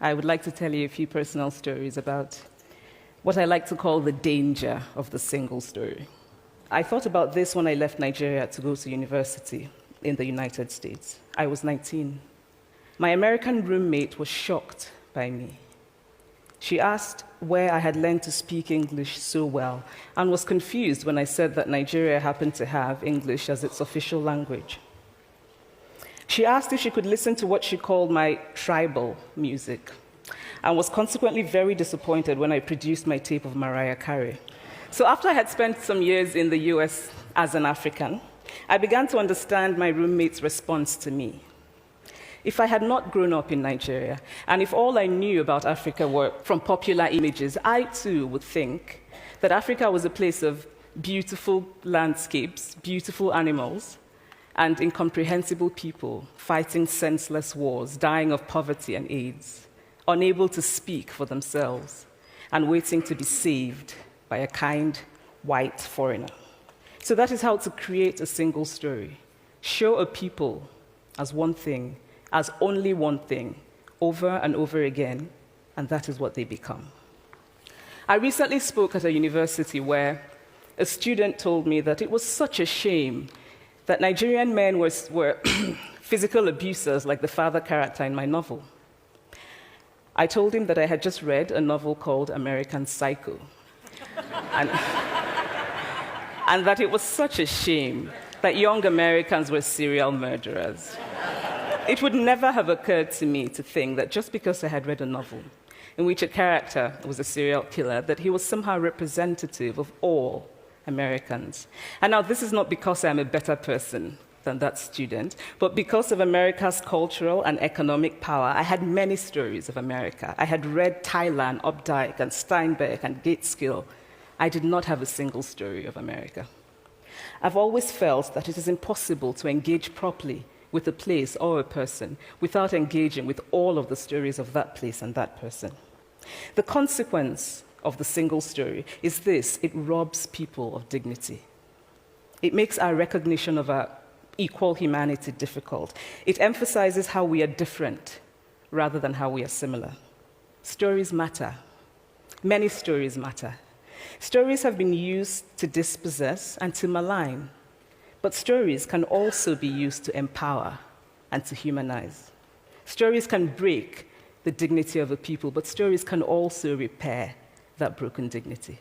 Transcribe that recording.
I would like to tell you a few personal stories about what I like to call the danger of the single story. I thought about this when I left Nigeria to go to university in the United States. I was 19. My American roommate was shocked by me. She asked where I had learned to speak English so well and was confused when I said that Nigeria happened to have English as its official language. She asked if she could listen to what she called my tribal music and was consequently very disappointed when I produced my tape of Mariah Carey. So after I had spent some years in the US as an African, I began to understand my roommate's response to me. If I had not grown up in Nigeria, and if all I knew about Africa were from popular images, I too would think that Africa was a place of beautiful landscapes, beautiful animals, and incomprehensible people fighting senseless wars, dying of poverty and AIDS, unable to speak for themselves, and waiting to be saved by a kind white foreigner. So that is how to create a single story. Show a people as one thing, as only one thing, over and over again, and that is what they become. I recently spoke at a university where a student told me that it was such a shame that Nigerian men were physical abusers like the father character in my novel. I told him that I had just read a novel called American Psycho, and that it was such a shame that young Americans were serial murderers. It would never have occurred to me to think that just because I had read a novel in which a character was a serial killer, that he was somehow representative of all Americans. And now this is not because I'm a better person than that student, but because of America's cultural and economic power. I had many stories of America. I had read Thailand, Updike, and Steinbeck, and Gateskill. I did not have a single story of America. I've always felt that it is impossible to engage properly with a place or a person without engaging with all of the stories of that place and that person. The consequence of the single story is this: it robs people of dignity. It makes our recognition of our equal humanity difficult. It emphasizes how we are different rather than how we are similar. Stories matter. Many stories matter. Stories have been used to dispossess and to malign. But stories can also be used to empower and to humanize. Stories can break the dignity of a people, but stories can also repair that broken dignity.